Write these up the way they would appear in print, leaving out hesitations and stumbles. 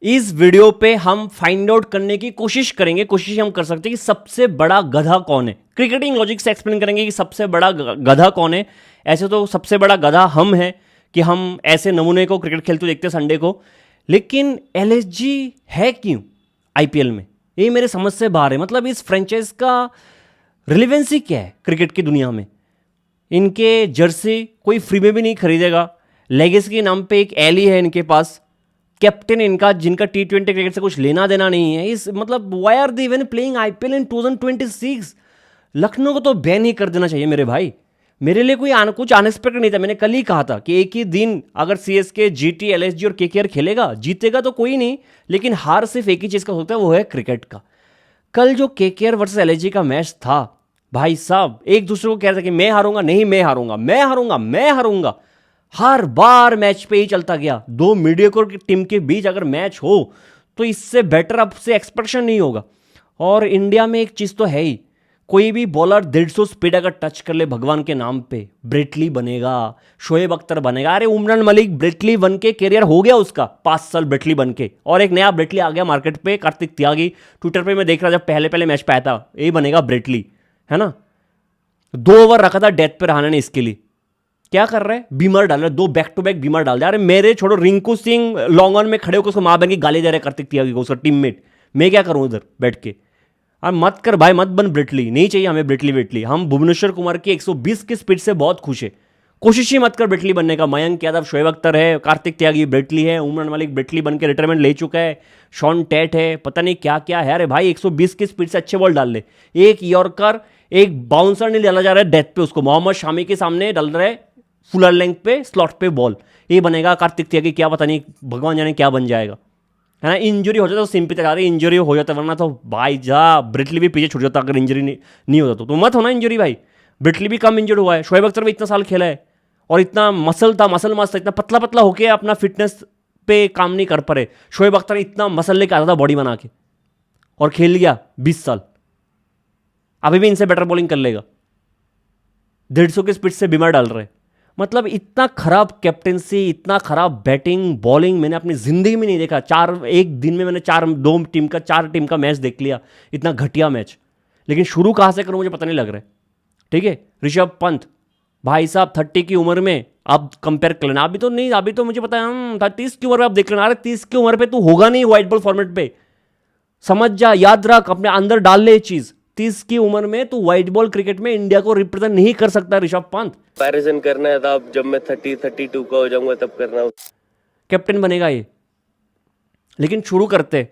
इस वीडियो पे हम फाइंड आउट करने की कोशिश हम कर सकते हैं कि सबसे बड़ा गधा कौन है। क्रिकेटिंग लॉजिक से एक्सप्लेन करेंगे कि सबसे बड़ा गधा कौन है। ऐसे तो सबसे बड़ा गधा हम हैं कि हम ऐसे नमूने को क्रिकेट खेलते देखते हैं संडे को, लेकिन एलएसजी है क्यों आईपीएल में, ये मेरे समझ से बाहर है। मतलब इस फ्रेंचाइज का रिलेवेंसी क्या है क्रिकेट की दुनिया में। इनके जर्सी कोई फ्री में भी नहीं खरीदेगा। लेगेसी के नाम पे एक एली है इनके पास, कैप्टन इनका जिनका T20 क्रिकेट से कुछ लेना देना नहीं है। इस मतलब why are they even playing IPL in 2026। Lucknow को तो बैन ही कर देना चाहिए मेरे भाई। मेरे लिए कोई कुछ अनएक्सपेक्टेड नहीं था। मैंने कल ही कहा था कि एक ही दिन अगर सीएसके, जीटी, एलएसजी और केकेआर खेलेगा, जीतेगा तो कोई नहीं, लेकिन हार सिर्फ एक ही चीज़ का होता है, वो है क्रिकेट का। कल जो केकेआर वर्सेस एलएसजी का मैच था, भाई साहब एक दूसरे को कह रहे थे कि मैं हारूंगा, नहीं मैं हारूंगा, मैं हारूंगा, मैं हारूंगा। हर बार मैच पे ही चलता गया। दो मीडियोकर की टीम के बीच अगर मैच हो तो इससे बेटर आपसे एक्सपेक्टेशन नहीं होगा। और इंडिया में एक चीज़ तो है ही, कोई भी बॉलर 150 स्पीड अगर टच कर ले भगवान के नाम पे, ब्रेटली बनेगा, शोएब अख्तर बनेगा। अरे उमरान मलिक ब्रेटली बन के कैरियर हो गया उसका, 5 साल ब्रेटली बन के, और एक नया ब्रेटली आ गया मार्केट पे, कार्तिक त्यागी। ट्विटर पे मैं देख रहा जब पहले पहले मैच पे आया था, ये बनेगा ब्रेटली, है ना। 2 ओवर रखा था डेथ पे रहाने ने इसके लिए। क्या कर रहे हैं, बीमर डाल रहे, 2 बैक टू बैक बीमर डाल दिया। अरे मेरे छोड़ो, रिंकू सिंह लॉन्ग ऑन में खड़े होकर उसको मां बहन की गाली दे रहे कार्तिक त्यागी को, उसका टीममेट। मैं क्या करूं उधर बैठ के। अब मत कर भाई, मत बन ब्रिटली, नहीं चाहिए हमें ब्रिटली। हम भुवनेश्वर कुमार की 120 की स्पीड से बहुत खुश है। कोशिश ही मत कर ब्रिटली बनने का। मयंक यादव, शोएब अख्तर है, कार्तिक त्यागी ब्रिटली है, उमरान मलिक ब्रिटली बन के रिटायरमेंट ले चुका है, शॉन टेट है, पता नहीं क्या क्या है। अरे भाई 120 की स्पीड से अच्छे बॉल डाल ले। एक यॉर्कर, एक बाउंसर नहीं डाला जा रहा है डेथ पे, उसको मोहम्मद शामी के सामने डाल रहा है फुलर लेंथ पे, स्लॉट पे बॉल। ये बनेगा कार्तिक त्यागी, क्या पता नहीं, भगवान जाने क्या बन जाएगा, है ना। इंजरी हो जाता तो सिंपी तक आ रही, इंजरी हो जाता, वरना तो भाई जा ब्रिटली भी पीछे छूट जाता अगर इंजरी नहीं होता तो मत होना इंजरी भाई। ब्रिटली भी कम इंजर्ड हुआ है, शोएब अख्तर भी इतना साल खेला है और इतना मसल था, मसल मस्त था, इतना पतला पतला होके अपना फिटनेस पे काम नहीं कर पा रहे। शोएब अख्तर इतना मसल लेके आता था बॉडी बना के और खेल गया 20 साल, अभी भी इनसे बेटर बॉलिंग कर लेगा। 150 की स्पीड से बीमार डाल रहे। मतलब इतना खराब कैप्टेंसी, इतना खराब बैटिंग बॉलिंग मैंने अपनी जिंदगी में नहीं देखा। एक दिन में मैंने 4 टीम का मैच देख लिया, इतना घटिया मैच। लेकिन शुरू कहाँ से करूँ मुझे पता नहीं लग रहा है। ठीक है, ऋषभ पंत भाई साहब 30 की उम्र में आप कंपेयर कर लेना। अभी तो नहीं, अभी तो मुझे पता है 30 की उम्र में आप देख लेना। अरे 30 की उम्र पे तू होगा नहीं व्हाइट बॉल फॉर्मेट पे, समझ जा, याद रख, अपने अंदर डाल ले ये चीज। 30 की उम्र में तू व्हाइट बॉल क्रिकेट में इंडिया को रिप्रेजेंट नहीं कर सकता ऋषभ पंत। कंपैरिजन करना है तो अब जब मैं 32 का हो जाऊंगा तब करना। कैप्टन बनेगा ये। लेकिन शुरू करते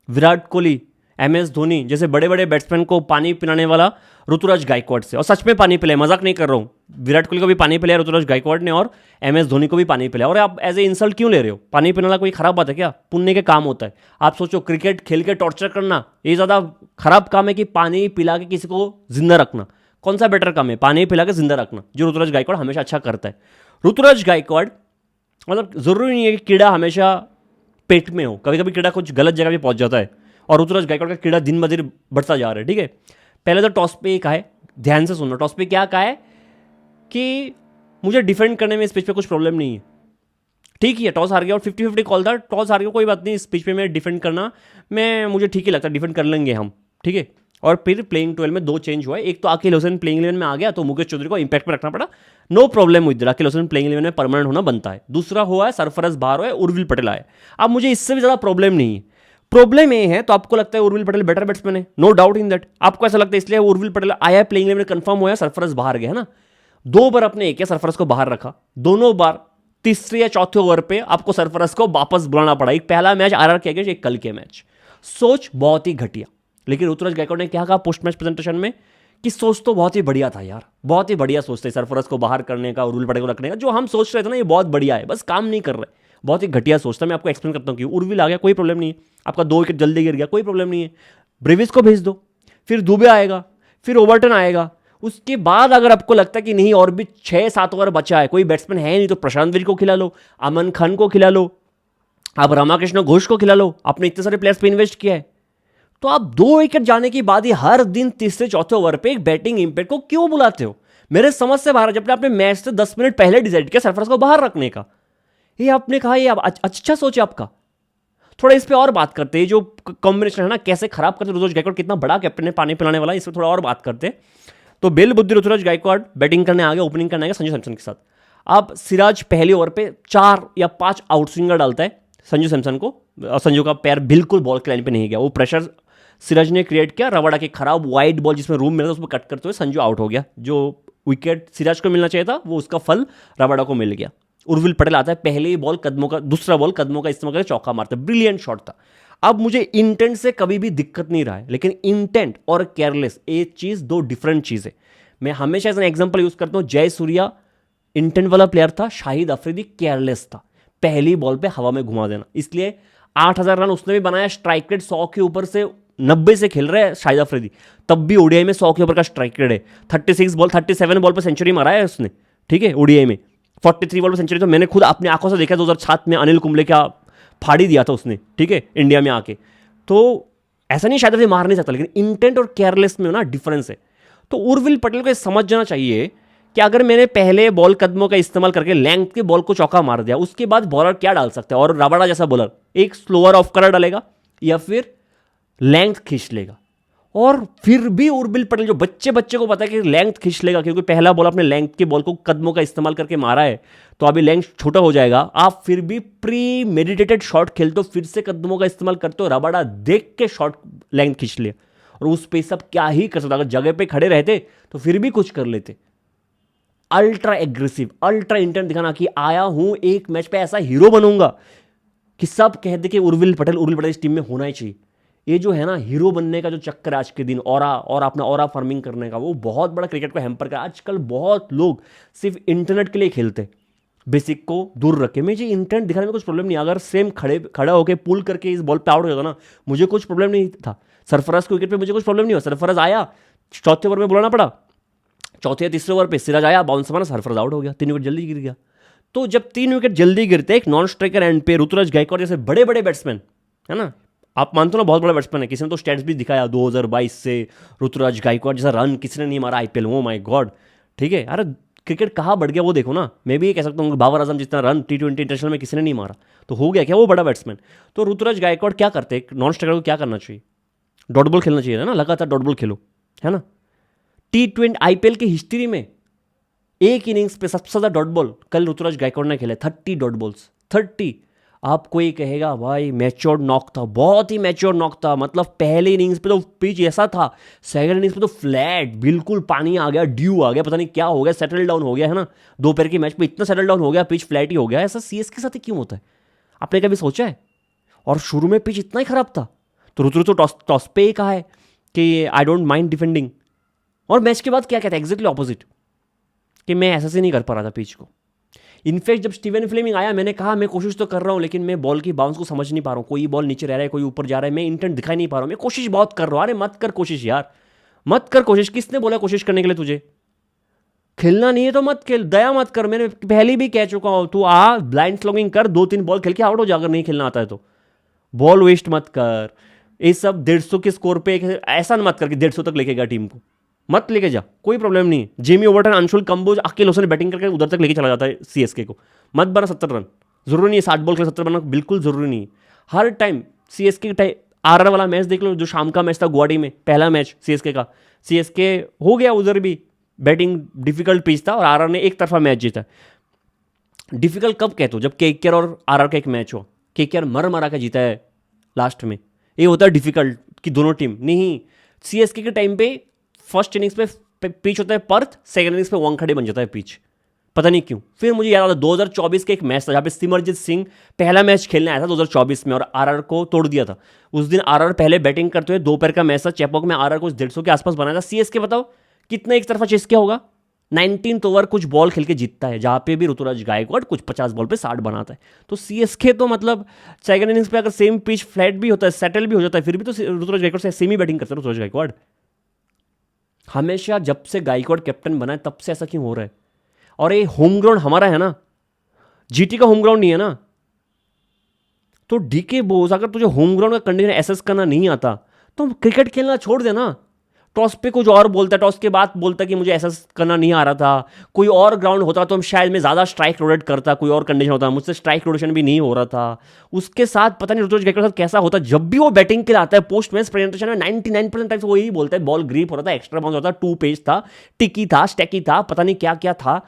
विराट कोहली, MS धोनी जैसे बड़े बड़े बैट्समैन को पानी पिलाने वाला ऋतुराज गायकवाड़ से, और सच में पानी पिलाए, मजाक नहीं कर रहा हूँ। विराट कोहली को भी पानी पिलाया ऋतुराज गायकवाड़ ने, और MS धोनी को भी पानी पिलाया। और आप एज ए इंसल्ट क्यों ले रहे हो? पानी पिलाना कोई खराब बात है क्या? पुण्य के काम होता है। आप सोचो, क्रिकेट खेल के टॉर्चर करना ये ज़्यादा खराब काम है कि पानी पिला के किसी को जिंदा रखना? कौन सा बेटर काम है? पानी पिला के जिंदा रखना, जो ऋतुराज गायकवाड़ हमेशा अच्छा करता है। ऋतुराज गायकवाड़, मतलब ज़रूरी नहीं है कि कीड़ा हमेशा पेट में हो, कभी कभी कीड़ा कुछ गलत जगह पे पहुंच जाता है, और ऋतुराज गायकवाड़ का कीड़ा दिन ब दिन बढ़ता जा रहा है। ठीक है, पहले तो टॉस पे कहा है, ध्यान से सुनना, टॉस पे क्या कहा है कि मुझे डिफेंड करने में इस पिच पे कुछ प्रॉब्लम नहीं है। ठीक है, टॉस हार गया और 50-50 कॉल था, टॉस हार गया कोई बात नहीं, इस पिच पे मैं डिफेंड करना मुझे ठीक ही लगता है, डिफेंड कर लेंगे हम। ठीक है, और फिर प्लेइंग 12 में 2 चेंज हुआ है। एक तो अकील हुसैन प्लेइंग 11 में आ गया तो मुकेश चौधरी को इंपैक्ट में रखना पड़ा, no problem with Akeal Hosein playing 11 में परमानेंट होना बनता है। दूसरा हुआ है सरफराज बाहर हुआ है, उर्विल पटेल आए। अब मुझे इससे भी ज़्यादा प्रॉब्लम नहीं है। प्रॉब्लम ये है, तो आपको लगता है उर्विल पटेल बेटर बैट्समैन है, नो डाउट इन दैट, आपको ऐसा लगता है, इसलिए उर्विल पटेल आया प्लेइंग 11 में कंफर्म हुआ, सरफराज बाहर गया, है ना। 2 बार अपने एक सरफराज को बाहर रखा, दोनों बार तीसरे या चौथे ओवर पे आपको सरफराज को वापस बुलाना पड़ा। एक पहला मैच RR के अगेंस्ट, एक कल के मैच। सोच बहुत ही घटिया। लेकिन ऋतुराज गायकवाड़ ने क्या कहा पोस्ट मैच प्रेजेंटेशन में कि सोच तो बहुत ही बढ़िया था यार, बहुत ही बढ़िया सोचते सरफराज को बाहर करने का, उर्विल पटेल को रखने का। जो हम सोच रहे थे ना, ये बहुत बढ़िया है, बस काम नहीं कर रहे, बहुत ही घटिया सोचता। मैं आपको एक्सप्लेन करता हूँ कि उर्विल आ गया कोई प्रॉब्लम नहीं है, आपका 2 विकेट जल्दी गिर गया कोई प्रॉब्लम नहीं है, ब्रेविस को भेज दो, फिर दुबे आएगा, फिर ओवरटन आएगा। उसके बाद अगर आपको लगता है कि नहीं और भी 6-7 ओवर बचा है, कोई बैट्समैन है नहीं, तो प्रशांत वीर को खिला लो, अमन खान को खिला लो, आप रामाकृष्ण घोष को खिला लो। आपने इतने सारे प्लेयर्स पे इन्वेस्ट किया है, तो आप 2 विकेट जाने के बाद ही हर दिन तीसरे चौथे ओवर पे एक बैटिंग इंपैक्ट को क्यों बुलाते हो? मेरे समझ से बाहर। जब आपने मैच से 10 मिनट पहले डिसाइड किया सरफराज को बाहर रखने का, ये आपने कहा ये अच्छा सोचे आपका, थोड़ा इस पे और बात करते हैं, जो कॉम्बिनेशन है ना कैसे खराब करते ऋतुराज गायकवाड़, कितना बड़ा कैप्टन है पानी पिलाने वाला, इस पर थोड़ा और बात करते हैं। तो बेल बुद्धि ऋतुराज गायकवाड़ बैटिंग करने आ गया, ओपनिंग करने आ गया संजू सैमसन के साथ। अब सिराज पहले ओवर पे 4 या 5 आउटस्विंगर डालता है संजू सैमसन को, संजू का पैर बिल्कुल बॉल के लाइन पे नहीं गया, वो प्रेशर सिराज ने क्रिएट किया, रबाडा की खराब वाइड बॉल जिसमें रूम मिला था उसमें कट करते हुए संजू आउट हो गया। जो विकेट सिराज को मिलना चाहिए था वो उसका फल रबाडा को मिल गया। उर्विल पटेल आता है, पहले ही बॉल कदमों का, दूसरा बॉल कदमों का इस्तेमाल करके चौका मारता है, ब्रिलियंट शॉट था। अब मुझे इंटेंट से कभी भी दिक्कत नहीं रहा है, लेकिन इंटेंट और केयरलेस ये चीज़ दो डिफरेंट चीज़ है। मैं हमेशा एज एन एग्जांपल यूज करता हूं, जय सूर्या इंटेंट वाला प्लेयर था, शाहिद अफरीदी केयरलेस था, पहली बॉल पे हवा में घुमा देना। इसलिए 8,000 रन उसने भी बनाया, स्ट्राइक रेट 100 के ऊपर से 90 से खेल रहे हैं शाहिद अफरीदी, तब भी ओडीआई में 100 के ऊपर का स्ट्राइक रेट है। 37 बॉल पे सेंचुरी मारा है उसने, ठीक है, ओडीआई में 43 बॉल पे सेंचुरी, तो मैंने खुद अपनी आंखों से देखा 2007 में अनिल कुंबले का फाड़ी दिया था उसने, ठीक है, इंडिया में आके। तो ऐसा नहीं शायद अफरीदी मार नहीं सकता, लेकिन इंटेंट और केयरलेस में ना डिफरेंस है। तो उर्विल पटेल को समझ जाना चाहिए कि अगर मैंने पहले बॉल कदमों का इस्तेमाल करके लेंथ के बॉल को चौका मार दिया, उसके बाद बॉलर क्या डाल सकता है, और रबाडा जैसा बॉलर एक स्लोअर ऑफ कलर डालेगा या फिर लेंथ खींच लेगा। और फिर भी उर्विल पटेल जो बच्चे को पता है कि लेंथ खींच लेगा, क्योंकि पहला बॉल अपने लेंथ के बॉल को कदमों का इस्तेमाल करके मारा है, तो अभी लेंथ छोटा हो जाएगा, आप फिर भी प्री मेडिटेटेड शॉट खेलते हो, फिर से कदमों का इस्तेमाल करते हो, रबाडा देख के शॉट लेंथ खींच लिया, और उस पे सब क्या ही कर सकता, अगर जगह पे खड़े रहते तो फिर भी कुछ कर लेते। अल्ट्रा एग्रेसिव, अल्ट्रा इंटेंट दिखाना कि आया हूं एक मैच पे ऐसा हीरो बनूंगा कि सब कहते कि उर्विल पटेल इस टीम में होना ही चाहिए। ये जो है ना हीरो बनने का जो चक्कर आज के दिन, और अपना ऑरा फार्मिंग करने का, वो बहुत बड़ा क्रिकेट को हैम्पर कर। आजकल बहुत लोग सिर्फ इंटरनेट के लिए खेलते, बेसिक को दूर रखे। मुझे इंटेंट दिखाने में कुछ प्रॉब्लम नहीं, अगर सेम खड़ा होकर पुल करके इस बॉल पे आउट हो जाता ना, मुझे कुछ प्रॉब्लम नहीं था। सरफराज के विकेट पे मुझे कुछ प्रॉब्लम नहीं हुआ, सरफराज आया, चौथे ओवर में बुलाना पड़ा, चौथे या तीसरे ओवर पे सिराज आया, बाउंस मारा, सरफराज आउट हो गया, 3 विकेट जल्दी गिर गया। तो जब 3 विकेट जल्दी गिरते, एक नॉन स्ट्राइकर एंड पे ऋतुराज गायकवाड़ जैसे बड़े बड़े बैट्समैन है ना, आप मानते हो ना बहुत बड़ा बैट्समैन है, किसी ने तो स्टैट्स भी दिखाया 2022 से ऋतुराज गायकवाड़ जैसा रन किसी ने नहीं मारा आईपीएल, ओ माय गॉड, ठीक है। अरे क्रिकेट कहाँ बढ़ गया वो देखो ना। मैं भी ये कह सकता हूँ बाबर आजम जितना रन T20 इंटरनेशनल में किसी ने नहीं मारा, तो हो गया क्या वो बड़ा बैट्समैन। तो ऋतुराज गायकवाड़ क्या करते हैं, नॉन स्ट्राइकर को क्या करना चाहिए, डॉट बॉल खेलना चाहिए ना, लगातार डॉट बॉल खेलो, है ना। T20 आईपीएल की हिस्ट्री में एक इनिंग्स पे सबसे ज्यादा डॉट बॉल कल ऋतुराज गायकवाड़ ने खेले, 30 डॉट बॉल्स, 30। आप कोई कहेगा भाई मैच्योर नॉक था, बहुत ही मैच्योर नॉक था, मतलब पहले इनिंग्स पे तो पिच ऐसा था, सेकंड इनिंग्स पे तो फ्लैट, बिल्कुल पानी आ गया, ड्यू आ गया, पता नहीं क्या हो गया, सेटल डाउन हो गया, है ना। दोपहर के मैच पे इतना सेटल डाउन हो गया, पिच फ्लैट ही हो गया। ऐसा सीएसके के साथ ही क्यों होता है, आपने कभी सोचा है। और शुरू में पिच इतना ही खराब था, तो ऋतुराज तो टॉस पे ही कहा है कि आई डोंट माइंड डिफेंडिंग, और मैच के बाद क्या कहता है, एग्जैक्टली ऑपोजिट, कि मैं ऐसा से नहीं कर पा रहा था पिच को। इनफैक्ट जब स्टीवन फ्लेमिंग आया, मैंने कहा मैं कोशिश तो कर रहा हूँ, लेकिन मैं बॉल की बाउंस को समझ नहीं पा रहा हूँ, कोई बॉल नीचे रह रहा है, कोई ऊपर जा रहा है, मैं इंटेंट दिखाई नहीं पा रहा हूँ, मैं कोशिश बहुत कर रहा हूँ। अरे मत कर कोशिश यार, मत कर कोशिश, किसने बोला कोशिश करने के लिए तुझे, खेलना नहीं है तो मत खेल, दया मत कर, मैंने पहले भी कह चुका हूँ, तू आ ब्लाइंड स्लॉगिंग कर, 2-3 बॉल खेल के आउट हो जा, अगर नहीं खेलना आता है तो। बॉल वेस्ट मत कर, ये सब 150 के स्कोर पे ऐसा मत कर कि 150 तक लेके गया टीम को, मत लेके जा, कोई प्रॉब्लम नहीं। जेमी ओवर्टन, अंशुल कंबोज, अकेले उसने बैटिंग करके उधर तक लेके चला जाता है सीएसके को, मत बना 70 रन, जरूरी नहीं है 60 बॉल के 70 बनना, बिल्कुल जरूरी नहीं है। हर टाइम सीएसके का आरआर वाला मैच देख लो, जो शाम का मैच था गुवाहाटी में, पहला मैच सीएसके का, सीएसके हो गया उधर भी बैटिंग डिफिकल्ट पिच था, और आरआर ने एक तरफा मैच जीता। डिफिकल्ट कब कहते हो, जब केकेआर और आरआर का एक मैच हो, केकेआर मरा के जीता है लास्ट में, ये होता है डिफिकल्ट कि दोनों टीम नहीं। सीएसके के टाइम पे फर्स्ट इनिंग्स पे पिच होता है पर्थ, सेकंड इनिंग्स पे वानखेड़े बन जाता है पिच, पता नहीं क्यों। फिर मुझे याद आता 2024 के एक मैच था जहाँ पे सिमरजीत सिंह पहला मैच खेलने आया था 2024 में, और आरआर को तोड़ दिया था। उस दिन आरआर पहले बैटिंग करते हुए, दोपहर का मैच था चेपॉक में, आरआर को 150 के आसपास बनाया था। सीएसके बताओ कितना एक तरफा चेस क्या होगा, 19th ओवर कुछ बॉल खेल के जीतता है, जहाँ पे भी ऋतुराज गायकवाड़ कुछ 50 बॉल पे 60 बनाता है। तो सीएसके तो मतलब सेकंड इनिंग्स पे अगर सेम पिच फ्लैट भी होता है, सेटल भी हो जाता है, फिर भी तो ऋतुराज गायकवाड़ से सेम ही बैटिंग करता है ऋतुराज गायकवाड़। हमेशा जब से गायकवाड़ कैप्टन बना है तब से ऐसा क्यों हो रहा है। और ये होम ग्राउंड हमारा है ना, जीटी का होम ग्राउंड नहीं है ना। तो डीके बोस, अगर तुझे होम ग्राउंड का कंडीशन एसेस करना नहीं आता तो क्रिकेट खेलना छोड़ देना। टॉस पे कुछ और बोलता है, टॉस के बाद बोलता है कि मुझे ऐसा करना नहीं आ रहा था, कोई और ग्राउंड होता तो शायद मैं ज़्यादा स्ट्राइक रोटेट करता, कोई और कंडीशन होता, मुझसे स्ट्राइक रोटेशन भी नहीं हो रहा था। उसके साथ पता नहीं ऋतुराज गायकवाड़ के साथ कैसा होता, जब भी वो बैटिंग के लिए आता है पोस्ट मैच प्रेजेंटेशन में 99% टाइम्स वो यही बोलता है बॉल ग्रीप हो रहा था, एक्स्ट्रा बाउंस होता था, 2 पेज था, टिकी था, स्टैकी था, पता नहीं क्या क्या था,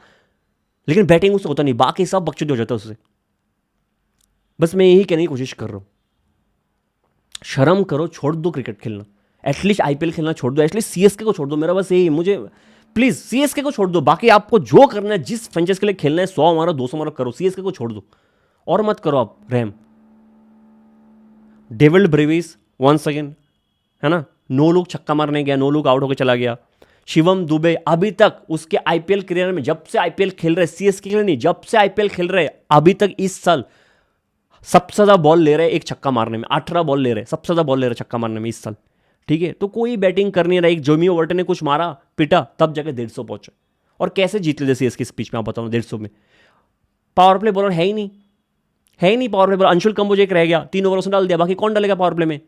लेकिन बैटिंग उससे होता नहीं, बाकी सब बकचोदी हो जाता उससे। बस मैं यही कहने की कोशिश कर रहा हूँ, शर्म करो, छोड़ दो क्रिकेट खेलना, एटलीस्ट आईपीएल खेलना छोड़ दो, एटलीस्ट सीएसके को छोड़ दो। मेरा बस यही, मुझे प्लीज सीएसके को छोड़ दो, बाकी आपको जो करना है, जिस फ्रेंचाइज के लिए खेलना है, 100 मारो 200 मारो करो, सीएसके को छोड़ दो और मत करो आप रहम। डेविड ब्रेविस वंस अगेन, है ना, 9 लोग छक्का मारने गया, 9 लोग आउट होकर चला गया। शिवम दुबे अभी तक उसके आईपीएल करियर में, जब से आईपीएल खेल रहे, सीएसके के लिए नहीं, जब से आईपीएल खेल रहे अभी तक, इस साल सबसे ज्यादा बॉल ले रहे एक छक्का मारने में, 18 बॉल ले रहे, सबसे ज्यादा बॉल ले रहे छक्का मारने में इस साल। ठीक है, तो कोई बैटिंग कर नहीं रहा, एक जोमी ओवर्टन ने कुछ मारा पिटा, तब जाके 150 पहुंचे, और कैसे जीत लेते सीएसके स्पीच में आप बताओ 150 में। पावर प्ले बॉलर है ही नहीं, है ही नहीं power play bowler. Anshul Kamboj एक रह गया, 3 ओवर उसने डाल दिया, बाकी कौन डालेगा पावर प्ले में,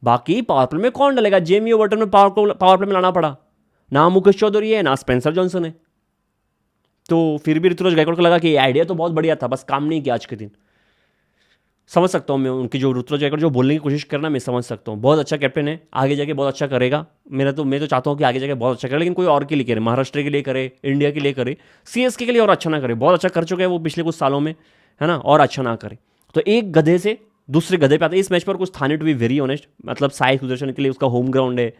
बाकी पावर प्ले में कौन डालेगा। जेमी ओवर्टन में पावर प्ले में लाना पड़ा, ना मुकेश चौधरी है ना स्पेंसर जॉनसन है, तो फिर भी ऋतुराज गायकवाड़ को लगा कि आइडिया तो बहुत बढ़िया था, बस काम नहीं किया आज के दिन। समझ सकता हूँ मैं उनकी जो ऋतुराज गायकवाड़ जो बोलने की कोशिश करना, मैं समझ सकता हूँ, बहुत अच्छा कैप्टन है, आगे जाके बहुत अच्छा करेगा। मैं तो चाहता हूँ कि आगे जाके बहुत अच्छा करे, लेकिन कोई और के लिए करे, महाराष्ट्र के लिए करे, इंडिया के लिए करे, सीएसके के लिए और अच्छा ना करे। बहुत अच्छा कर चुका है वो पिछले कुछ सालों में, है ना, और अच्छा ना करे। तो एक गधे से दूसरे गधे पे आते, इस मैच पर कुछ था नहीं, टू बी वेरी ऑनेस्ट, मतलब साई सुदर्शन के लिए उसका होम ग्राउंड है,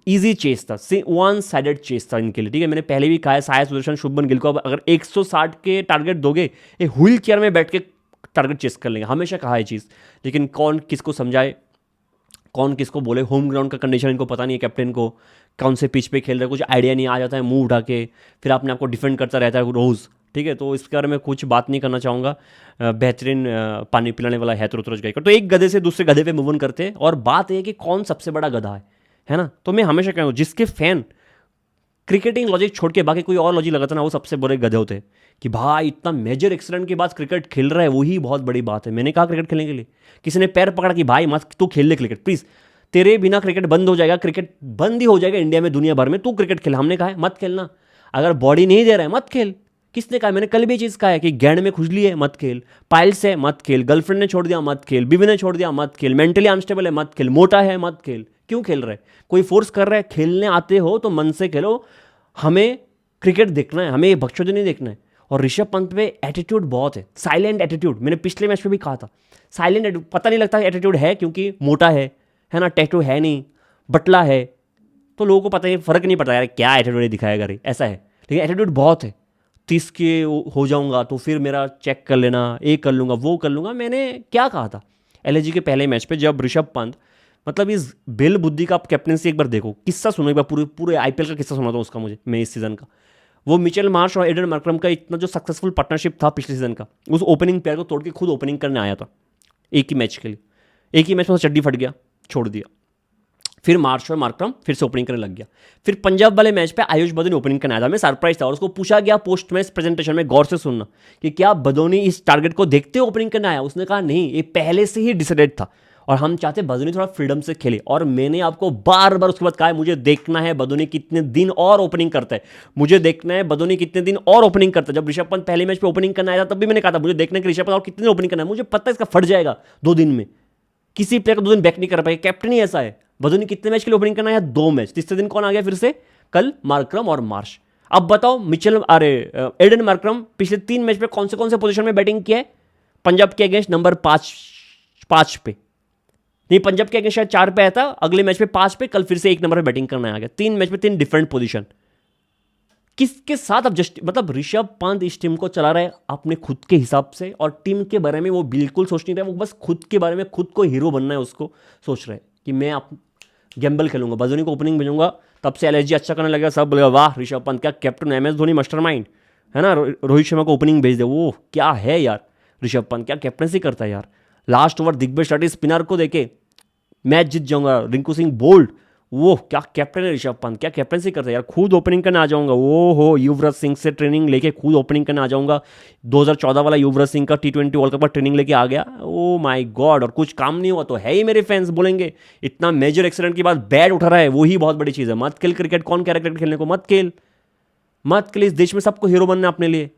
इजी चेस था, वन साइडेड चेस था इनके लिए। ठीक है, मैंने पहले भी कहा है, साई सुदर्शन शुभमन गिल को अगर 160 के टारगेट दोगे, ये व्हील चेयर में बैठ के टारगेट चेस कर लेंगे, हमेशा कहा है चीज़। लेकिन कौन किसको समझाए, कौन किसको बोले, होम ग्राउंड का कंडीशन इनको पता नहीं है, कैप्टन को कौन से पिच पे खेल रहे, कुछ आइडिया नहीं, आ जाता है मुंह उठा के, फिर अपने आपको डिफेंड करता रहता है रोज़। ठीक है, तो इसके बारे में कुछ बात नहीं करना चाहूँगा। बेहतरीन पानी पिलाने वाला है तो ऋतुराज गायकवाड़। तो एक गधे से दूसरे गधे पे मूव ऑन करते हैं, और बात है कि कौन सबसे बड़ा गधा है ना। तो मैं हमेशा कहूँ, जिसके फैन क्रिकेटिंग लॉजिक छोड़ के बाकी कोई और लॉजिक लगाता ना, वो सबसे बड़े गधे होते हैं। कि भाई इतना मेजर एक्सीडेंट के बाद क्रिकेट खेल रहा है, वही बहुत बड़ी बात है। मैंने कहा क्रिकेट खेलने के लिए, किसी ने पैर पकड़ा कि भाई मत तू खेल ले क्रिकेट प्लीज़, तेरे बिना क्रिकेट बंद हो जाएगा, क्रिकेट बंद ही हो जाएगा इंडिया में, दुनिया भर में, तू क्रिकेट खेल। हमने कहा है मत खेलना, अगर बॉडी नहीं दे रहा है मत खेल। किसने कहा, मैंने कल भी चीज़ कहा है कि गैंड में खुजली है मत खेल, पाइल्स है मत खेल, गर्लफ्रेंड ने छोड़ दिया मत खेल, बीवी ने छोड़ दिया मत खेल, मेंटली अनस्टेबल है मत खेल, मोटा है मत खेल। क्यों खेल रहे, कोई फोर्स कर रहा है, खेलने आते हो तो मन से खेलो। हमें क्रिकेट देखना है, हमें बकचोदी नहीं देखना है। और ऋषभ पंत पे एटीट्यूड बहुत है, साइलेंट एटीट्यूड, मैंने पिछले मैच में भी कहा था, साइलेंट पता नहीं लगता एटीट्यूड है, क्योंकि मोटा है ना, टैटू है नहीं, बटला है, तो लोगों को पता नहीं, फर्क नहीं पड़ता यार क्या एटीट्यूड दिखाएगा रे, ऐसा है। लेकिन एटीट्यूड बहुत है, 30 के हो जाऊंगा तो फिर मेरा चेक कर लेना, ये कर लूँगा वो कर लूँगा। मैंने क्या कहा था एलएसजी के पहले मैच पे, जब ऋषभ पंत, मतलब इस बिल बुद्धि का आप कैप्टनसी एक बार देखो, किस्सा सुनो एक बार, पूरे आईपीएल का किस्सा सुना था उसका मुझे, मैं इस सीजन का, वो मिचेल मार्श और एडन मार्करम का इतना जो सक्सेसफुल पार्टनरशिप था पिछले सीजन का, उस ओपनिंग पेयर को तोड़ के खुद ओपनिंग करने आया था एक ही मैच के लिए। एक ही मैच में चड्डी फट गया, छोड़ दिया, फिर मार्श और मार्करम फिर से ओपनिंग करने लग गया। फिर पंजाब वाले मैच पे आयुष बदोनी ओपनिंग करने आया था, मैं सरप्राइज था, और उसको पूछा गया पोस्ट मैच प्रेजेंटेशन में, गौर से सुनना, कि क्या बदोनी इस टारगेट को देखते ओपनिंग करने आया। उसने कहा नहीं, ये पहले से ही डिसाइडेड था, और हम चाहते बदोनी थोड़ा फ्रीडम से खेले। और मैंने आपको बार बार उसके बाद कहा है, मुझे देखना है बदोनी कितने दिन और ओपनिंग करता है, मुझे देखना है बदोनी कितने दिन और ओपनिंग करता है। जब ऋषभ पंत पहले मैच पे ओपनिंग करना आया था, तब भी मैंने कहा था मुझे देखना है कि ऋषभ पंत और कितने दिन ओपनिंग करना है, मुझे पता है इसका फट जाएगा 2 दिन में, किसी प्लेयर को 2 दिन बैक नहीं कर पाएगा, कैप्टन ही ऐसा है। बदोनी कितने मैच के लिए ओपनिंग करना है, 2 मैच, तीसरे दिन कौन आ गया फिर से, कल मार्करम और मार्श। अब बताओ एडन मार्करम पिछले 3 मैच पे कौन से पोजीशन में बैटिंग किया है, पंजाब के अगेंस्ट नंबर 5 पे, नहीं पंजाब के अगेंस्ट शायद 4 पे आया था, अगले मैच पे 5 पे, कल फिर से 1 नंबर पे बैटिंग करना आ गया। 3 मैच में 3 डिफरेंट पोजीशन, किसके साथ अब मतलब ऋषभ पंत इस टीम को चला रहा है अपने खुद के हिसाब से, और टीम के बारे में वो बिल्कुल सोच नहीं रहा, वो बस खुद के बारे में, खुद को हीरो बनना है उसको सोच रहे हैं कि मैं आप गैम्बल खेलूंगा, बदोनी को ओपनिंग भेजूंगा। तब से एलएसजी अच्छा करने लगा, सब बोलेगा वाह ऋषभ पंत क्या कैप्टन, एमएस धोनी मास्टरमाइंड है ना, रोहित शर्मा को ओपनिंग भेज दे, वो क्या है यार, ऋषभ पंत क्या कैप्टनसी करता है यार। Last over Digvijay starting spinner को देके मैच जीत जाऊंगा, रिंकू सिंह बोल्ड, वो क्या कैप्टन है ऋषभ पंत, क्या कैप्टनसी करता है यार। खुद ओपनिंग करने आ जाऊंगा, वो हो युवराज सिंह से ट्रेनिंग लेके खुद ओपनिंग करने आ जाऊंगा। 2014 वाला युवराज सिंह का T20 वर्ल्ड कप का ट्रेनिंग लेके आ गया। ओ माय गॉड, और कुछ काम नहीं हुआ तो है ही मेरे फैंस बोलेंगे इतना मेजर एक्सीडेंट के बाद बैट उठा रहा है, वही बहुत बड़ी चीज़ है। मत खेल क्रिकेट, कौन कह रहा है क्रिकेट खेलने को, मत खेल मत खेल। इस देश में सबको हीरो बनना है अपने लिए।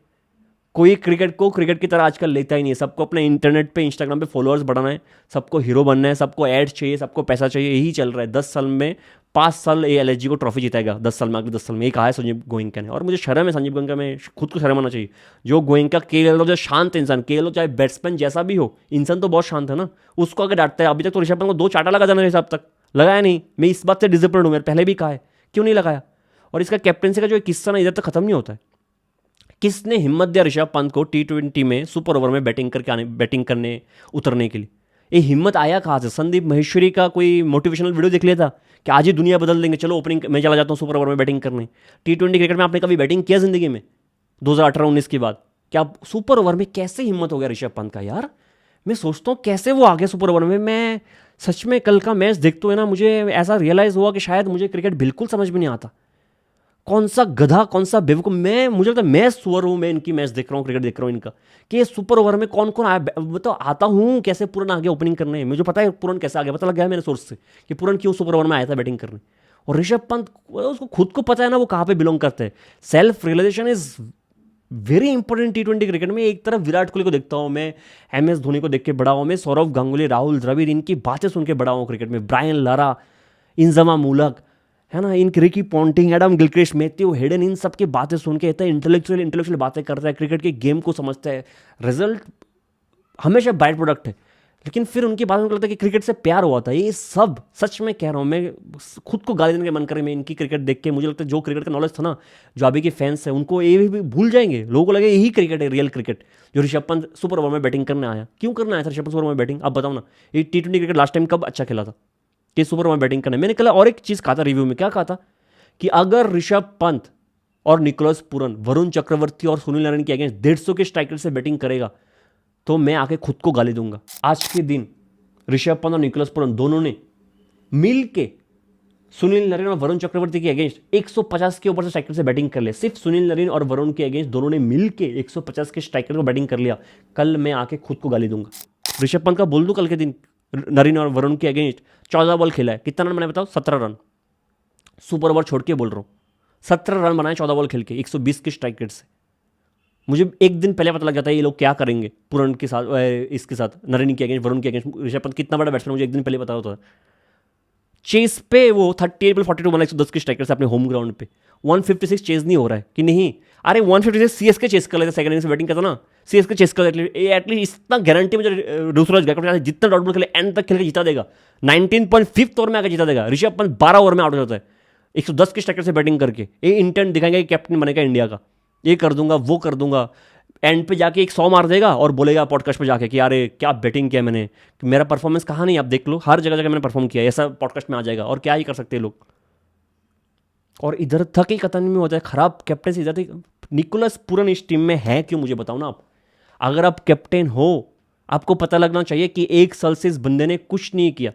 कोई क्रिकेट को क्रिकेट की तरह आजकल लेता ही नहीं है। सबको अपने इंटरनेट पे इंस्टाग्राम पे फॉलोअर्स बढ़ाना है, सबको हीरो बनना है, सबको एड्स चाहिए, सबको पैसा चाहिए, यही चल रहा है। 10 साल में 5 साल ये LSG को ट्रॉफी जीतेगा, 10 साल में, अगले 10 साल में। ये कहा है संजीव गोयनका ने, और मुझे शर्म है संजीव गोयनका में, खुद को शर्म आना चाहिए। जो गोयनका KL जो शांत इंसान, KL चाहे बैट्समैन जैसा भी हो, इंसान तो बहुत शांत है ना, उसको अगर डांटता है। अभी तक तो ऋषभ पंत को 2 चाटा लगा जाना हिसाब तक लगाया नहीं। मैं इस बात से डिसअपॉइंट हूँ, मैंने पहले भी कहा है क्यों नहीं लगाया। और इसका कैप्टनसी का जो किस्सा ना इधर तक खत्म नहीं होता है। किसने हिम्मत दिया ऋषभ पंत को T20 में सुपर ओवर में बैटिंग करने उतरने के लिए। ये हिम्मत आया कहाँ से। संदीप महेश्वरी का कोई मोटिवेशनल वीडियो देख लिया था कि आज ही दुनिया बदल देंगे, चलो ओपनिंग मैं चला जाता हूँ सुपर ओवर में बैटिंग करने। T20 क्रिकेट में आपने कभी बैटिंग किया जिंदगी में 2018-19 के बाद? क्या सुपर ओवर में कैसे हिम्मत हो गया ऋषभ पंत का यार। मैं सोचता हूँ कैसे वो आ गया सुपर ओवर में। मैं सच में कल का मैच देखते हुए ना मुझे ऐसा रियलाइज़ हुआ कि शायद मुझे क्रिकेट बिल्कुल समझ में नहीं आता। कौन सा गधा, कौन सा बेवकूफ। मुझे लगता है मैं सुअर हूँ, मैं इनकी मैच देख रहा हूँ, क्रिकेट देख रहा हूँ इनका, कि ये सुपर ओवर में कौन कौन आया। मैं तो आता हूँ कैसे पूरन आ गया ओपनिंग करने, मुझे पता है पूरन कैसे आ गया, पता लग गया मेरे सोर्स से कि पूरन क्यों सुपर ओवर में आया था बैटिंग करने। और ऋषभ पंत, उसको खुद को पता है ना वो कहाँ पे बिलोंग करते हैं। Self realization is very important T20 cricket में। एक तरफ विराट कोहली को देखता हूँ मैं, MS धोनी को देख के बड़ा हूँ मैं, सौरव गांगुली, राहुल द्रविड़, इनकी बातें सुन के बड़ा हूँ क्रिकेट में। ब्रायन लारा, इंजमा मूलक, है ना, इन Ricky Ponting, Adam Gilchrist, Matthew Hayden, इन सब की बातें सुन के इतना इंटेलेक्चुअल बातें करता है, क्रिकेट के गेम को समझता है। रिजल्ट हमेशा बाइट प्रोडक्ट है, लेकिन फिर उनकी बात में लगता है कि क्रिकेट से प्यार हुआ था। ये सब सच में कह रहा हूँ मैं, खुद को गाली देने का मन करे मैं इनकी क्रिकेट देख के। मुझे लगता है जो क्रिकेट का नॉलेज था ना, जो अभी के फैंस हैं उनको ये भी भूल जाएंगे। लोगों को लगे यही क्रिकेट है, रियल क्रिकेट, जो ऋषभ पंत सुपर ओवर में बैटिंग करने आया। क्यों करना आया था ऋषभ पंत सुपर ओवर में बैटिंग, आप बताओ ना। ये T20 क्रिकेट लास्ट टाइम कब अच्छा खेला था कि सुपर ओवर में बैटिंग करना। मैंने कल और एक चीज़ कहा था रिव्यू में, क्या कहा था कि अगर ऋषभ पंत और निकोलस पूरन, वरुण चक्रवर्ती और सुनील नारायण के अगेंस्ट 150 के स्ट्राइक रेट से बैटिंग करेगा तो मैं आके खुद को गाली दूंगा। आज के दिन ऋषभ पंत और निकोलस पूरन दोनों ने मिल के सुनील नारायण और वरुण चक्रवर्ती के अगेंस्ट 150 के ऊपर से स्ट्राइक रेट से बैटिंग कर लिया। सिर्फ सुनील नारायण और वरुण के अगेंस्ट दोनों ने मिल के 150 के स्ट्राइक रेट को बैटिंग कर लिया। कल मैं आके खुद को गाली दूंगा। ऋषभ पंत का बोल दूं कल के दिन नारायण और वरुण के अगेंस्ट 14 बॉल खेला है, कितना रन बनाया बताओ? 17 रन। सुपर ओवर छोड़ के बोल रहा हूँ, 17 रन बनाए 14 बॉल खेल के 120 के स्ट्राइक रेट से। मुझे एक दिन पहले पता लग जाता है ये लोग क्या करेंगे पूरन के साथ, इसके साथ नारायण के अगेंस्ट, वरुण के अगेंस्ट। ऋषभ पंत कितना बड़ा बैट्समैन मुझे एक दिन पहले पता होता है। चेस पे वो 38 बॉल 42 बना 110 के स्ट्राइक रेट से अपने होम ग्राउंड पे। 156 चेस नहीं हो रहा है कि नहीं, अरे 156 CSK चेस कर लेते, सेकंड इनिंग्स में बैटिंग करता ना, CSK चेस कर लेते। एटलीस्ट इतना गारंटी मुझे ऋतुराज गायकवाड़ जितना डॉट बॉल खेले एंड तक खेल के जीता देगा। 19.5 ओवर में आकर जीता देगा। ऋषभ पंत 12 ओवर में आउट हो जाता है 110 के स्ट्राइक रेट से बैटिंग करके। ये इंटेंट दिखाएंगे कि कैप्टन बनेगा इंडिया का, ये कर दूंगा वो कर दूंगा। एंड पे जाके एक 100 मार देगा और बोलेगा पॉडकास्ट पे जाके कि यार क्या बैटिंग किया मैंने, कि मेरा परफॉर्मेंस कहाँ नहीं, आप देख लो हर जगह मैंने परफॉर्म किया, ऐसा पॉडकास्ट में आ जाएगा। और क्या ही कर सकते हैं लोग। और इधर तक ही कतन में होता है खराब कैप्टन इधर तक। निकोलस पूरन इस टीम में है क्यों, मुझे बताओ ना आप। अगर आप कैप्टन हो आपको पता लगना चाहिए कि 1 साल से इस बंदे ने कुछ नहीं किया,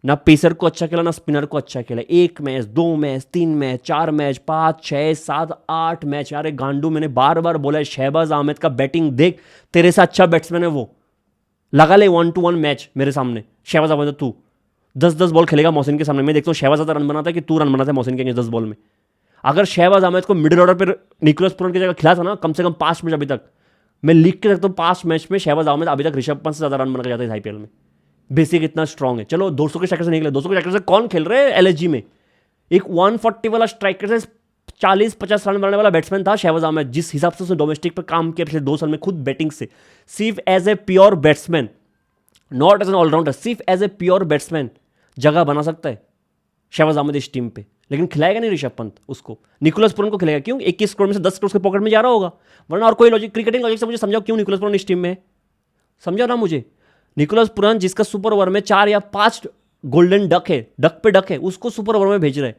ना पेसर को अच्छा खेला ना स्पिनर को अच्छा खेला। 1 match 2 match 3 match 4 match 5 6 7 8 match. यार गांडू, मैंने बार बार बोला है शहबाज अहमद का बैटिंग देख, तेरे से अच्छा बैट्समैन है वो, लगा ले 1-1 मैच मेरे सामने। शहबाज अहमद तू 10-10 बॉल खेलेगा मोहसिन के सामने, मैं देखता हूँ शहबाज ज़्यादा रन बनाता है कि तू रन बनाता है मोहसिन के 10 बॉल में। अगर शहबाज अहमद को मिडिल ऑर्डर पर निकोलस पूरन की जगह खिला था ना कम से कम 5 मैच, अभी तक मैं लिख के रखता हूँ 5 मैच में शहबाज अहमद अभी तक ऋषभ पंत से ज़्यादा रन बना के जाता है IPL में। बेसिक इतना स्ट्रांग है। चलो 200 के स्ट्राइकर से निकले, 200 के स्ट्राइकर से कौन खेल रहे हैं LSG में। एक 140 वाला स्ट्राइकर से 40-50 रन बनाने वाला बैट्समैन था शहबाज अहमद। जिस हिसाब से उसने डोमेस्टिक पर काम किया पिछले 2 साल में खुद बैटिंग से, सिर्फ as a pure batsman, not as an all rounder, सिर्फ एज ए प्योर बैट्समैन जगह बना सकता है शहबाज अहमद इस टीम पे। लेकिन खिलाएगा नहीं ऋषभ पंत उसको, निकोलस पूरन को खिलाएगा। क्यों? 21 करोड़ में से 10 करोड़ उसके पॉकेट में जा रहा होगा, वरना और कोई लॉजिक, क्रिकेटिंग लॉजिक से मुझे समझाओ क्यों निकोलस पूरन इस टीम में है। समझाओ ना मुझे। निकोलस पूरन जिसका सुपर ओवर में 4 या 5 गोल्डन डक है, डक पे डक है, उसको सुपर ओवर में भेज रहे हैं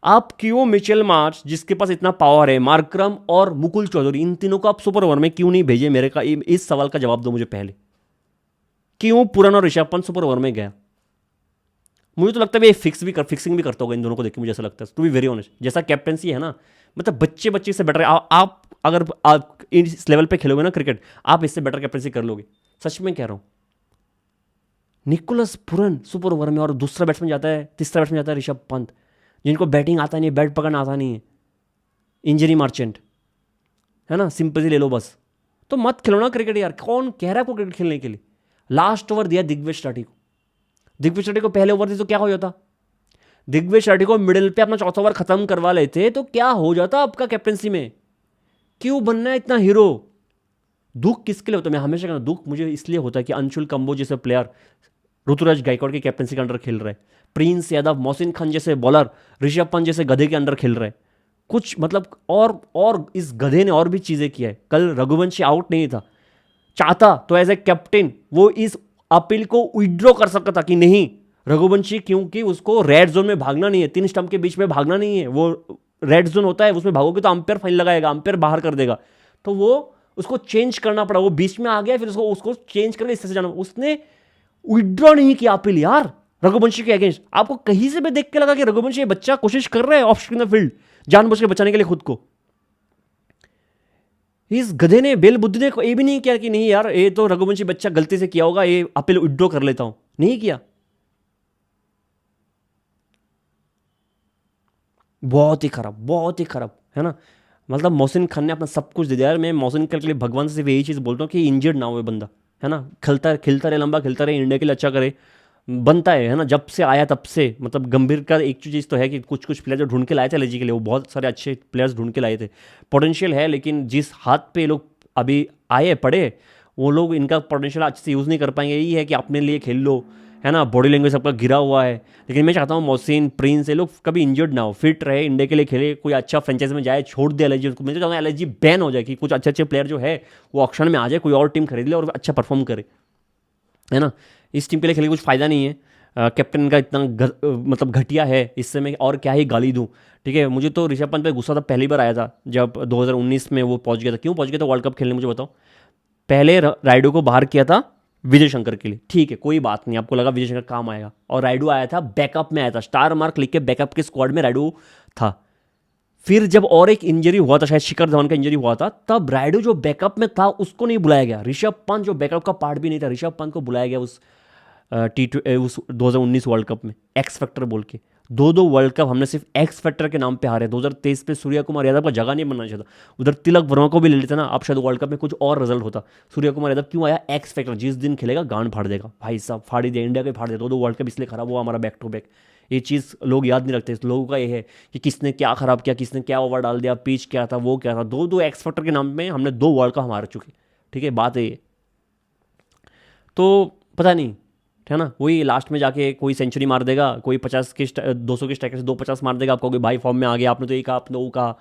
आप। क्यों मिचेल मार्श जिसके पास इतना पावर है, मार्करम और मुकुल चौधरी, इन तीनों को आप सुपर ओवर में क्यों नहीं भेजे? मेरे का इस सवाल का जवाब दो मुझे पहले। क्यों पूरन और ऋषभ पंत सुपर ओवर में गया? मुझे तो लगता है ये फिक्सिंग भी करता होगा इन दोनों को देख के, मुझे ऐसा लगता है टू बी वेरी ऑनेस्ट। जैसा कैप्टनसी है ना, मतलब बच्चे बच्चे से बेटर आप अगर आप इस लेवल पे खेलोगे ना क्रिकेट, आप इससे बेटर कैप्टनसी कर लोगे, सच में कह रहा हूँ। निकोलस पुरन सुपर ओवर में, और दूसरा बैट्समैन जाता है, तीसरा बैट्समैन जाता है ऋषभ पंत, जिनको बैटिंग आता नहीं है, बैट पकड़ना आता नहीं है, इंजरी मर्चेंट है ना, सिंपैथी ले लो बस। तो मत खेलो ना क्रिकेट यार, कौन कह रहा है आपको क्रिकेट खेलने के लिए। लास्ट ओवर दिया दिग्विजय शेट्टी को, दिग्विजय शेट्टी को पहले ओवर दी तो क्या हो जाता, दिग्विजय शेट्टी को मिडिल पे अपना चौथा ओवर खत्म करवा लेते तो क्या हो जाता आपका कैप्टनसी में। क्यों बनना है इतना हीरो। दुख किसके लिए होता है, मैं हमेशा कहता हूं, दुख मुझे इसलिए होता है कि अंशुल कंबोज जैसे प्लेयर ऋतुराज गायकवाड़ की कैप्टनसी के अंडर खेल रहे हैं, प्रिंस यादव, मोहसिन खान जैसे बॉलर ऋषभ पंत जैसे गधे के अंडर खेल रहे हैं कुछ, मतलब और इस गधे ने और भी चीज़ें किया है। कल रघुवंशी आउट नहीं था, चाहता तो एज ए कैप्टन वो इस अपील को विड्रॉ कर सकता था कि नहीं रघुवंशी, क्योंकि उसको रेड जोन में भागना नहीं है, 3 स्टंप के बीच में भागना नहीं है, वो रेड जोन होता है उसमें भागोगे तो अंपायर फाइन लगाएगा, अंपायर बाहर कर देगा, तो वो उसको चेंज करना पड़ा, वो बीच में आ गया, फिर उसको चेंज करके इस तरह से जाना, उसने विड्रॉ नहीं किया अपील यार रघुवंशी के अगेंस्ट। आपको कहीं से भी देख के लगा कि रघुवंशी ये बच्चा कोशिश कर रहा है ऑफ स्पिन फील्ड जानबूझ के बचाने के लिए खुद को। इस गधे ने बेल बुद्धि ने ये भी नहीं किया कि नहीं यार ये तो रघुवंशी बच्चा गलती से किया होगा, ये अपील विड्रॉ कर लेता हूं, नहीं किया। बहुत ही खराब है ना। मतलब मोहसिन खान ने अपना सब कुछ दे दिया यार। मैं मोहसिन खान के लिए भगवान से सिर्फ यही चीज़ बोलता हूँ कि इंजर्ड ना हो ये बंदा, है ना, खेलता रहे, लंबा खेलता रहे, इंडिया के लिए अच्छा करे, बनता है ना। जब से आया तब से, मतलब गंभीर का एक चीज़ तो है कि कुछ प्लेयर जो ढूंढ के लाए थे एलजी के लिए, वो बहुत सारे अच्छे प्लेयर्स ढूंढ के लाए थे, पोटेंशियल है, लेकिन जिस हाथ पे लोग अभी आए पड़े वो लोग इनका पोटेंशियल अच्छे से यूज़ नहीं कर पाएंगे। यही है कि अपने लिए खेल लो, है ना, बॉडी लैंग्वेज सबका गिरा हुआ है। लेकिन मैं चाहता हूँ मोहसिन, प्रिंस, ये लोग कभी इंजर्ड ना हो, फिट रहे, इंडिया के लिए खेले, कोई अच्छा फ्रेंचाइज में जाए, छोड़ दे एलजी उसको। मैं तो चाहता हूँ एलजी बैन हो जाए कि कुछ अच्छे प्लेयर जो है वो ऑक्शन में आ जाए, कोई और टीम खरीद ले और अच्छा परफॉर्म करे, है ना। इस टीम के लिए खेले कुछ फ़ायदा नहीं है। कैप्टन का इतना मतलब घटिया है, इससे मैं और क्या ही गाली दूँ। ठीक है, मुझे तो ऋषभ पंत पे गुस्सा था पहली बार आया था जब 2019 में वो पहुंच गया था। क्यों पहुंच गया था वर्ल्ड कप खेलने, मुझे बताओ। पहले राइडू को बाहर किया था विजय शंकर के लिए, ठीक है कोई बात नहीं, आपको लगा विजय शंकर काम आएगा, और राइडू आया था बैकअप में, आया था स्टार मार्क लिख के बैकअप के स्क्वाड में राइडू था। फिर जब और एक इंजरी हुआ था, शायद शिखर धवन का इंजरी हुआ था, तब राइडू जो बैकअप में था उसको नहीं बुलाया गया। ऋषभ पंत जो बैकअप का पार्ट भी नहीं था, ऋषभ पंत को बुलाया गया उस उस 2019 वर्ल्ड कप में, एक्स फैक्टर बोल के। दो वर्ल्ड कप हमने सिर्फ एक्स फैक्टर के नाम पे हारे। 2023 पे सूर्य कुमार यादव का जगह नहीं बनना चाहिए था, उधर तिलक वर्मा को भी ले लेते ना, अब शायद वर्ल्ड कप में कुछ और रिजल्ट होता। सूर्य कुमार यादव क्यों आया, एक्स फैक्टर, जिस दिन खेलेगा गांड फाड़ देगा भाई साहब, फाड़ ही दिया, इंडिया के फाड़ दिया। 2 वर्ल्ड कप इसलिए खराब हुआ हमारा बैक टू बैक। ये चीज़ लोग याद नहीं रखते, लोगों का ये है कि किसने क्या खराब किया, किसने क्या ओवर डाल दिया, पिच क्या था, वो क्या था। 2 एक्स फैक्टर के नाम में हमने 2 वर्ल्ड कप हार चुके, ठीक है, बात है ये। तो पता नहीं, है ना, वही लास्ट में जाके कोई सेंचुरी मार देगा, कोई 50 के 200 के स्ट्राइकर से 250 मार देगा, आपको कोई भाई फॉर्म में आ गया, आपने तो ये कहा, आपने वो कहा,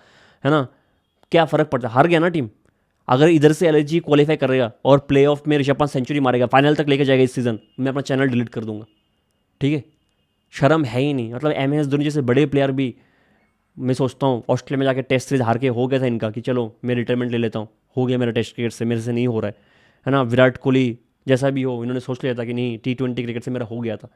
है ना, क्या फ़र्क पड़ता है, हार गया ना टीम। अगर इधर से एलजी क्वालिफाई करेगा और प्ले ऑफ में ऋषभ पंत सेंचुरी मारेगा, फाइनल तक लेके जाएगा इस सीज़न, मैं अपना चैनल डिलीट कर दूंगा, ठीक है। शर्म है ही नहीं। मतलब MS धोनी जैसे बड़े प्लेयर भी, मैं सोचता हूँ ऑस्ट्रेलिया में जाके टेस्ट सीरीज हार के हो गया था इनका कि चलो मैं रिटायरमेंट ले लेता हूँ, हो गया मेरा टेस्ट क्रिकेट से, मेरे से नहीं हो रहा है ना। विराट कोहली जैसा भी हो, इन्होंने सोच लिया था कि नहीं T20 क्रिकेट से मेरा हो गया था,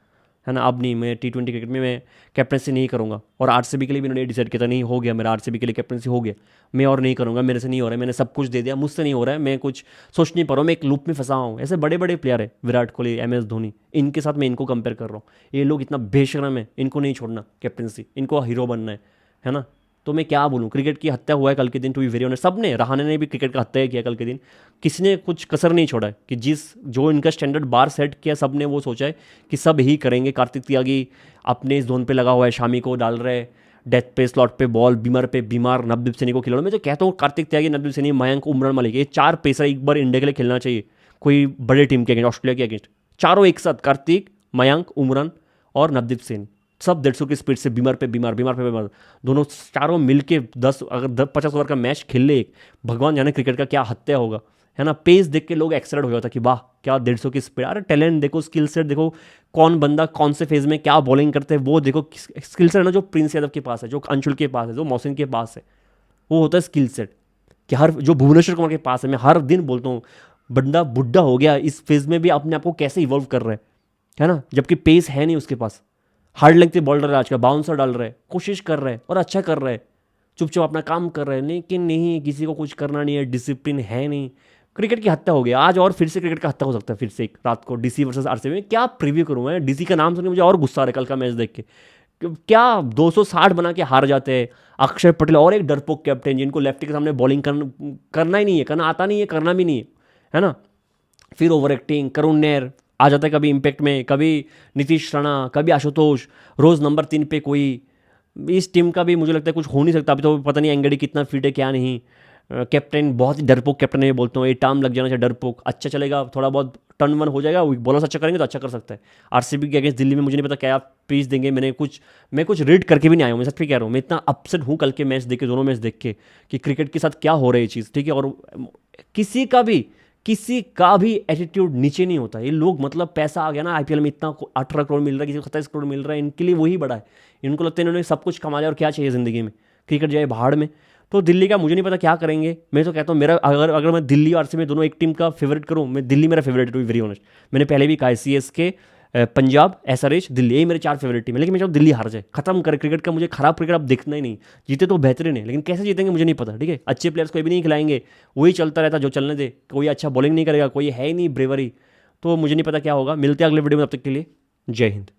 है ना, अब नहीं, मैं T20 क्रिकेट में मैं कैप्टनसी नहीं करूँगा। और RCB के लिए भी इन्होंने डिसाइड किया था, नहीं हो गया मेरा RCB के लिए कैप्टनसी हो गया, मैं और नहीं करूँगा, मेरे से नहीं हो रहा है, मैंने सब कुछ दे दिया, मुझसे नहीं हो रहा है, मैं कुछ सोच नहीं पा रहा हूँ, मैं एक लूप में फंसा हूँ। ऐसे बड़े बड़े प्लेयर है विराट कोहली, MS धोनी, इनके साथ मैं इनको कंपेयर कर रहा हूँ। ये लोग इतना बेशरम है, इनको नहीं छोड़ना कैप्टनसी, इनको हीरो बनना है ना। तो मैं क्या बोलूँ, क्रिकेट की हत्या हुआ है कल के दिन, टू बी वेरी ऑनेस्ट। सब ने, रहाणे ने भी क्रिकेट का हत्या किया कल के दिन, किसी ने कुछ कसर नहीं छोड़ा है कि जो इनका स्टैंडर्ड बार सेट किया, सब ने वो सोचा है कि सब ही करेंगे। कार्तिक त्यागी अपने इस जोन पे लगा हुआ है, शामी को डाल रहे हैं डेथ पे, स्लॉट पे बॉल, बीमार पे बीमार, नवदीप सैनी को खिलाना। मैं तो कहता हूँ कार्तिक त्यागी, नवदीप सैनी, मयंक, उमरान मलिक, ये 4 पेसर एक बार इंडिया के लिए खेलना चाहिए, कोई बड़े टीम के अगेंस्ट, ऑस्ट्रेलिया के अगेंस्ट, चारों एक साथ, कार्तिक, मयंक, उमरान और नवदीप सैनी, सब 150 की स्पीड से बीमार पे बीमार, बीमार पे बीमार, दोनों चारों मिलके 10 अगर 50 ओवर का मैच खेल ले, भगवान जाने क्रिकेट का क्या हत्या होगा, है ना। पेस देख के लोग एक्साइटेड हो जाता कि वाह क्या 150 की स्पीड, अरे टैलेंट देखो, स्किल सेट देखो, कौन बंदा कौन से फेज में क्या बॉलिंग करते हैं वो देखो। स्किल सेट है ना जो प्रिंस यादव के पास है, जो अंशुल के पास है, जो मोहसिन के पास है, वो होता है स्किल सेट। कि हर जो भुवनेश्वर कुमार के पास है, मैं हर दिन बोलता हूँ बंदा बुढ़ा हो गया, इस फेज में भी अपने आप को कैसे इवॉल्व कर रहा है ना, जबकि पेस है नहीं उसके पास। हार्ड लेंथ बॉलर है आजकल, बाउंसर डाल रहे हैं, कोशिश कर रहे हैं और अच्छा कर रहे हैं, चुपचाप अपना काम कर रहे हैं, लेकिन नहीं, किसी को कुछ करना नहीं है, डिसिप्लिन है नहीं। क्रिकेट की हत्या हो गई आज, और फिर से क्रिकेट का हत्या हो सकता है फिर से एक रात को, डीसी वर्सेस आरसीबी में। क्या प्रीव्यू करूँ मैं, डीसी का नाम सुन के मुझे और गुस्सा आ रहा है कल का मैच देख के। क्या 260 बना के हार जाते हैं। अक्षर पटेल और एक डरपोक कैप्टन, जिनको लेफ्टी के सामने बॉलिंग करना ही नहीं है, करना आता नहीं है, करना भी नहीं है ना। फिर ओवर एक्टिंग, करुण नेर आ जाता है कभी इम्पैक्ट में, कभी नीतीश राणा, कभी आशुतोष, रोज़ नंबर 3 पे कोई। इस टीम का भी मुझे लगता है कुछ हो नहीं सकता अभी तो, पता नहीं एंगडी कितना फिट है क्या नहीं। कैप्टन बहुत ही डरपोक कैप्टन है, बोलता हूँ, ये टर्म लग जाना चाहिए डरपोक। अच्छा चलेगा, थोड़ा बहुत टर्न वन हो जाएगा, बॉलर्स अच्छा करेंगे तो अच्छा कर सकता है। आरसीबी के अगेंस्ट दिल्ली में मुझे नहीं पता क्या पीस देंगे। मैं कुछ रीड करके भी नहीं आया हूँ, मैं सच में कह रहा हूँ। मैं इतना अपसेट हूँ कल के मैच देख के, दोनों मैच देख के, कि क्रिकेट के साथ क्या हो रही है चीज़, ठीक है। और किसी का भी एटीट्यूड नीचे नहीं होता। ये लोग मतलब पैसा आ गया ना आईपीएल में, इतना 18 करोड़ मिल रहा है, किसी को 27 करोड़ मिल रहा है, इनके लिए वही बड़ा है। इनको लगता है इन्होंने सब कुछ कमा लिया और क्या चाहिए ज़िंदगी में, क्रिकेट जाए भाड़ में। तो दिल्ली का मुझे नहीं पता क्या करेंगे। मैं तो कहता हूँ मेरा अगर मैं दिल्ली और आरसीबी में दोनों एक टीम का फेवरेट करूँ, मैं दिल्ली मेरा फेवरेट है, टू बी वेरी ऑनेस्ट। मैंने पहले भी कहा है, सीएसके, पंजाब, एसआरएच, दिल्ली, यही मेरे 4 फेवरेट टीम है। लेकिन मैं चाहूँ दिल्ली हार जाए, खत्म करे क्रिकेट का। मुझे खराब क्रिकेट अब देखना ही नहीं। जीते तो बेहतरीन है, लेकिन कैसे जीतेंगे मुझे नहीं पता, ठीक है। अच्छे प्लेयर्स कोई भी नहीं खिलाएंगे, वही चलता रहता जो चलने दे। कोई अच्छा बॉलिंग नहीं करेगा, कोई है ही नहीं ब्रेवरी। तो मुझे नहीं पता क्या होगा। मिलते हैं अगले वीडियो में, तब तक के लिए जय हिंद।